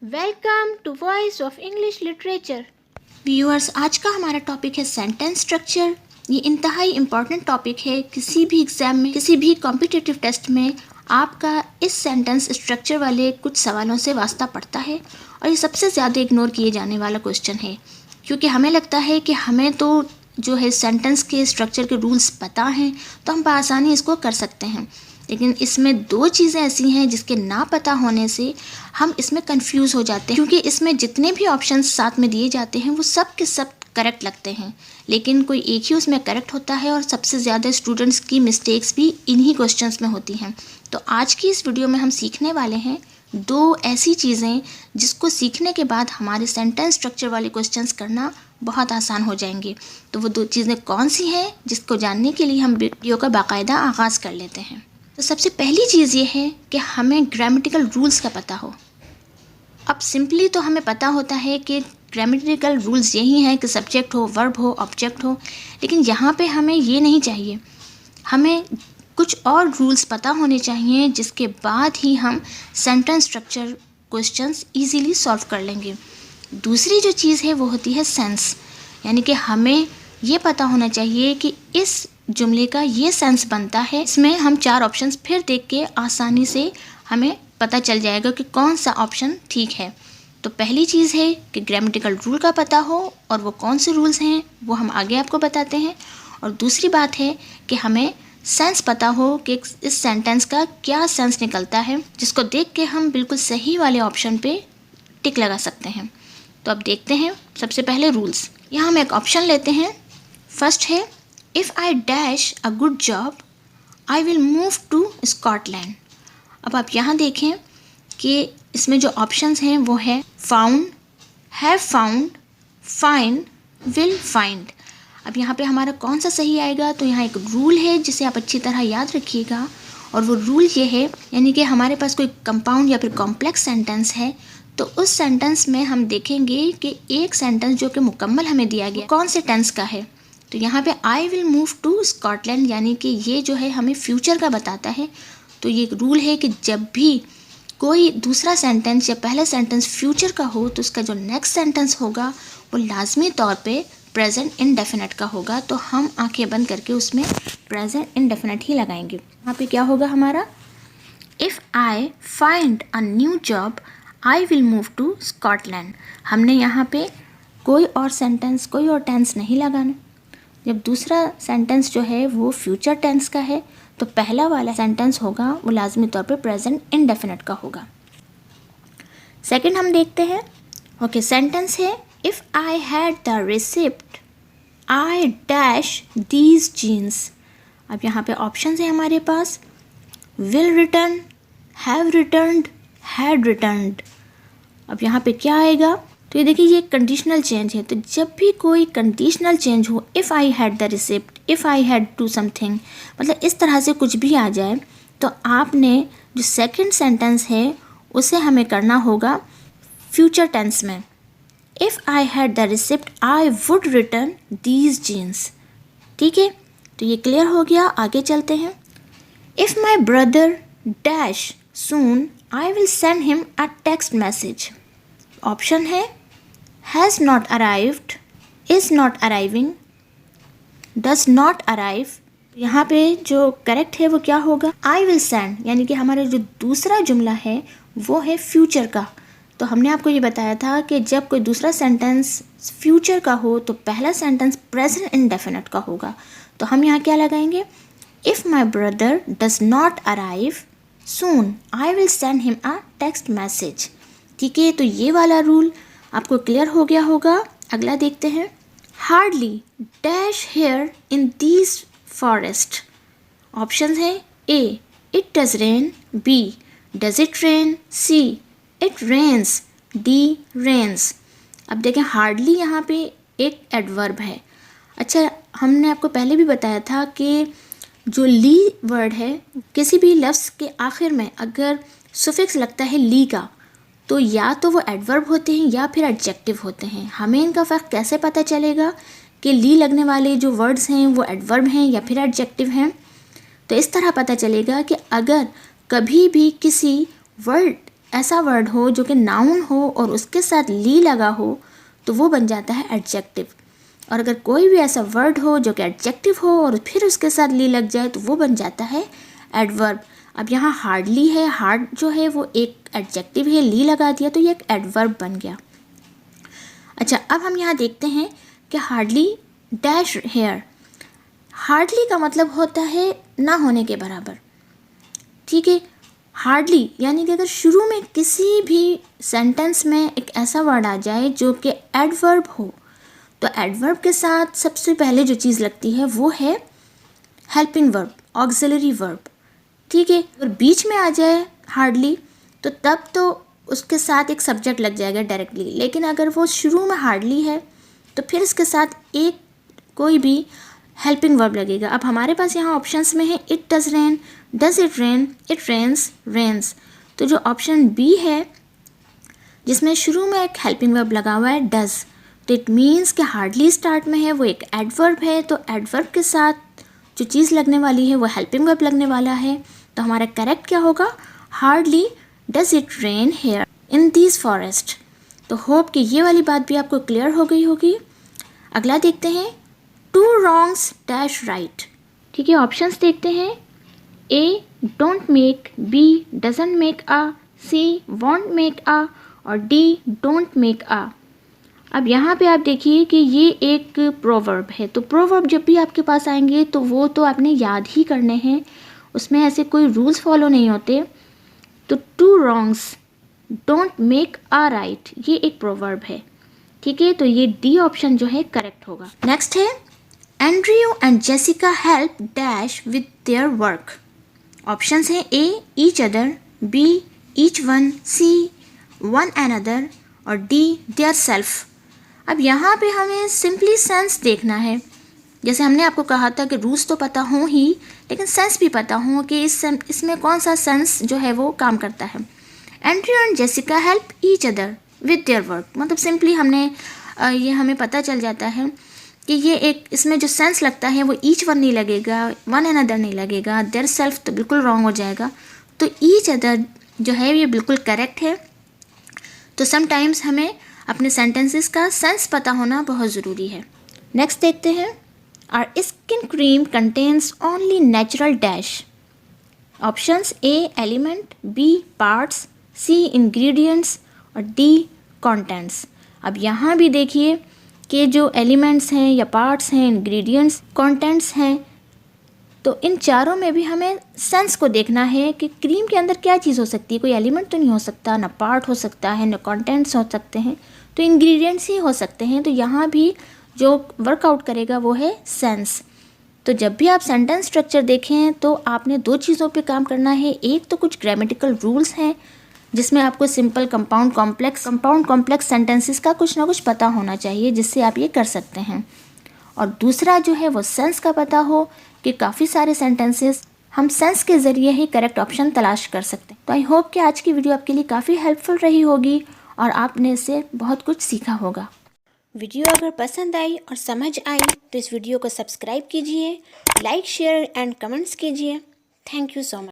Welcome to voice of English literature. Viewers, आज का हमारा टॉपिक है सेंटेंस स्ट्रक्चर। ये इंतहाई इम्पॉर्टेंट टॉपिक है। किसी भी एग्ज़ाम में, किसी भी कॉम्पिटिटिव टेस्ट में आपका इस सेंटेंस स्ट्रक्चर वाले कुछ सवालों से वास्ता पड़ता है और ये सबसे ज़्यादा इग्नोर किए जाने वाला क्वेश्चन है, क्योंकि हमें लगता है कि हमें तो जो है सेंटेंस के स्ट्रक्चर के रूल्स पता हैं तो हम बआसानी इसको कर सकते हैं। लेकिन इसमें दो चीज़ें ऐसी हैं जिसके ना पता होने से हम इसमें कंफ्यूज हो जाते हैं, क्योंकि इसमें जितने भी ऑप्शंस साथ में दिए जाते हैं वो सब के सब करेक्ट लगते हैं, लेकिन कोई एक ही उसमें करेक्ट होता है और सबसे ज़्यादा स्टूडेंट्स की मिस्टेक्स भी इन्हीं क्वेश्चंस में होती हैं। तो आज की इस वीडियो में हम सीखने वाले हैं दो ऐसी चीज़ें जिसको सीखने के बाद हमारे सेंटेंस स्ट्रक्चर वाले क्वेश्चंस करना बहुत आसान हो जाएंगे। तो वो दो चीज़ें कौन सी हैं, जिसको जानने के लिए हम वीडियो का बाकायदा आगाज़ कर लेते हैं। तो सबसे पहली चीज़ ये है कि हमें ग्रामेटिकल रूल्स का पता हो। अब सिंपली तो हमें पता होता है कि ग्रामेटिकल रूल्स यही हैं कि सब्जेक्ट हो, वर्ब हो, ऑब्जेक्ट हो, लेकिन यहाँ पे हमें ये नहीं चाहिए। हमें कुछ और रूल्स पता होने चाहिए जिसके बाद ही हम sentence structure questions easily solve कर लेंगे। दूसरी जो चीज़ है वो होती है सेंस, यानी कि हमें ये पता होना चाहिए कि इस जुमले का ये सेंस बनता है। इसमें हम चार ऑप्शंस फिर देख के आसानी से हमें पता चल जाएगा कि कौन सा ऑप्शन ठीक है। तो पहली चीज़ है कि ग्रामेटिकल रूल का पता हो, और वो कौन से रूल्स हैं वो हम आगे आपको बताते हैं। और दूसरी बात है कि हमें सेंस पता हो कि इस सेंटेंस का क्या सेंस निकलता है, जिसको देख के हम बिल्कुल सही वाले ऑप्शन पे टिक लगा सकते हैं। तो अब देखते हैं सबसे पहले रूल्स। यहाँ हम एक ऑप्शन लेते हैं। फर्स्ट है, if I dash a good job I will move to Scotland. अब आप यहाँ देखें कि इसमें जो ऑप्शंस हैं वो है found, have found, find, will find. अब यहाँ पे हमारा कौन सा सही आएगा, तो यहाँ एक रूल है जिसे आप अच्छी तरह याद रखिएगा, और वो रूल ये है, यानी कि हमारे पास कोई कंपाउंड या फिर कॉम्प्लेक्स सेंटेंस है तो उस सेंटेंस में हम देखेंगे कि एक सेंटेंस जो कि मुकम्मल हमें दिया गया कौन से टेंस का है। तो यहाँ पे I will move to Scotland, यानी कि ये जो है हमें फ्यूचर का बताता है। तो ये एक रूल है कि जब भी कोई दूसरा सेंटेंस या पहला सेंटेंस फ्यूचर का हो तो उसका जो नेक्स्ट सेंटेंस होगा वो लाजमी तौर पे प्रेजेंट इंडेफिनिट का होगा। तो हम आंखें बंद करके उसमें प्रेजेंट इंडेफिनिट ही लगाएंगे। यहाँ पे क्या होगा हमारा, if I find a new job I will move to Scotland. हमने यहाँ पे कोई और सेंटेंस, कोई और टेंस नहीं लगाना। जब दूसरा सेंटेंस जो है वो फ्यूचर टेंस का है तो पहला वाला सेंटेंस होगा वो लाजमी तौर पे प्रेजेंट इंडेफिनिट का होगा। सेकंड हम देखते हैं। ओके, सेंटेंस है, if I had the receipt I dash these jeans. अब यहाँ पे ऑप्शन है हमारे पास, will return, have returned, had returned. अब यहाँ पे क्या आएगा, तो ये देखिए ये कंडीशनल चेंज है। तो जब भी कोई कंडीशनल चेंज हो, if I had the receipt, if I had to something, मतलब इस तरह से कुछ भी आ जाए तो आपने जो सेकंड सेंटेंस है उसे हमें करना होगा फ्यूचर टेंस में। If I had the receipt I would return these genes. ठीक है, तो ये क्लियर हो गया। आगे चलते हैं। If my brother dash soon I will send him a text message. Option है has not arrived, is not arriving, does not arrive. यहाँ पे जो करेक्ट है वो क्या होगा, आई विल सेंड, यानी कि हमारा जो दूसरा जुमला है वो है फ्यूचर का। तो हमने आपको ये बताया था कि जब कोई दूसरा सेंटेंस फ्यूचर का हो तो पहला सेंटेंस प्रेजेंट इंडेफिनिट का होगा। तो हम यहाँ क्या लगाएंगे, if my brother does not arrive soon I will send him a text message. ठीक है, तो ये वाला रूल आपको क्लियर हो गया होगा। अगला देखते हैं। Hardly dash here in these forest. Option है A it does rain, B does it rain, C it rains, D rains. अब देखें हार्डली यहाँ पे एक एडवर्ब है। अच्छा, हमने आपको पहले भी बताया था कि जो ली वर्ड है, किसी भी लफ्ज़ के आखिर में अगर सुफिक्स लगता है ली का तो या तो वो एडवर्ब होते हैं या फिर एडजेक्टिव होते हैं। हमें इनका फ़र्क कैसे पता चलेगा कि ली लगने वाले जो वर्ड्स हैं वो एडवर्ब हैं या फिर एडजेक्टिव हैं। तो इस तरह पता चलेगा कि अगर कभी भी किसी वर्ड ऐसा वर्ड हो जो कि नाउन हो और उसके साथ ली लगा हो तो वो बन जाता है एडजेक्टिव। और अगर कोई भी ऐसा वर्ड हो जो कि एडजेक्टिव हो और फिर उसके साथ ली लग जाए तो वो बन जाता है एडवर्ब। अब यहाँ हार्डली है, हार्ड जो है वो एक एडजेक्टिव है, ली लगा दिया तो ये एक एडवर्ब बन गया। अच्छा, अब हम यहाँ देखते हैं कि हार्डली डैश हेयर। हार्डली का मतलब होता है ना होने के बराबर। ठीक है, हार्डली यानी कि अगर शुरू में किसी भी सेंटेंस में एक ऐसा वर्ड आ जाए जो कि एडवर्ब हो तो एडवर्ब के साथ सबसे पहले जो चीज़ लगती है वो है हेल्पिंग वर्ब, ऑक्सिलरी वर्ब। ठीक है, अगर बीच में आ जाए हार्डली तो तब तो उसके साथ एक सब्जेक्ट लग जाएगा डायरेक्टली, लेकिन अगर वो शुरू में हार्डली है तो फिर इसके साथ एक कोई भी हेल्पिंग वर्ब लगेगा। अब हमारे पास यहाँ ऑप्शंस में है it does rain, does it rain, it rains, rains. तो जो ऑप्शन बी है जिसमें शुरू में एक हेल्पिंग वर्ब लगा हुआ है डज, तो इट मीन्स कि हार्डली स्टार्ट में है, वो एक एडवर्ब है, तो एडवर्ब के साथ जो चीज़ लगने वाली है वो हेल्पिंग वर्ब लगने वाला है। तो हमारा करेक्ट क्या होगा, hardly does it rain here in this forest. तो होप कि ये वाली बात भी आपको क्लियर हो गई होगी। अगला देखते हैं टू रॉन्ग्स डैश राइट। ठीक है, ऑप्शंस देखते हैं। A don't make, B doesn't make a, C won't make a और डी डोंट मेक आ। अब यहाँ पे आप देखिए कि ये एक प्रोवर्ब है, तो प्रोवर्ब जब भी आपके पास आएंगे तो वो तो आपने याद ही करने हैं, उसमें ऐसे कोई रूल्स फॉलो नहीं होते। तो two wrongs don't make a right ये एक प्रोवर्ब है। ठीक है, तो ये डी ऑप्शन जो है करेक्ट होगा। नेक्स्ट है Andrew and Jessica help dash with their work. Options हैं A each other, B each one, C one another और डी देयर सेल्फ। अब यहाँ पे हमें सिंपली सेंस देखना है। जैसे हमने आपको कहा था कि रूल्स तो पता हो ही लेकिन सेंस भी पता हो कि इसमें कौन सा सेंस जो है वो काम करता है। Andrew and Jessica help each other with their work, मतलब सिंपली हमने ये हमें पता चल जाता है कि ये एक इसमें जो सेंस लगता है वो ईच वन नहीं लगेगा, वन एनदर नहीं लगेगा, देयर सेल्फ तो बिल्कुल रॉन्ग हो जाएगा। तो ईच अदर जो है ये बिल्कुल करेक्ट है। तो समटाइम्स हमें अपने सेंटेंसेस का सेंस पता होना बहुत ज़रूरी है। नेक्स्ट देखते हैं our skin cream contains only natural dash. Options A element, B parts, C ingredients और डी कंटेंट्स। अब यहाँ भी देखिए कि जो एलिमेंट्स हैं या पार्ट्स हैं, इंग्रेडिएंट्स, कंटेंट्स हैं, तो इन चारों में भी हमें सेंस को देखना है कि क्रीम के अंदर क्या चीज़ हो सकती है। कोई एलिमेंट तो नहीं हो सकता, ना पार्ट हो सकता है, ना कंटेंट्स हो सकते हैं, तो इंग्रेडिएंट्स ही हो सकते हैं। तो यहाँ भी जो वर्कआउट करेगा वो है सेंस। तो जब भी आप सेंटेंस स्ट्रक्चर देखें तो आपने दो चीज़ों पे काम करना है। एक तो कुछ ग्रामेटिकल रूल्स हैं जिसमें आपको सिंपल, कंपाउंड, कॉम्प्लेक्स सेंटेंसेस का कुछ ना कुछ पता होना चाहिए जिससे आप ये कर सकते हैं। और दूसरा जो है वो सेंस का पता हो कि काफ़ी सारे सेंटेंसेस हम सेंस के ज़रिए ही करेक्ट ऑप्शन तलाश कर सकते हैं। तो आई होप कि आज की वीडियो आपके लिए काफ़ी हेल्पफुल रही होगी और आपने इससे बहुत कुछ सीखा होगा। वीडियो अगर पसंद आई और समझ आई तो इस वीडियो को सब्सक्राइब कीजिए, लाइक, शेयर एंड कमेंट्स कीजिए। Thank you so much.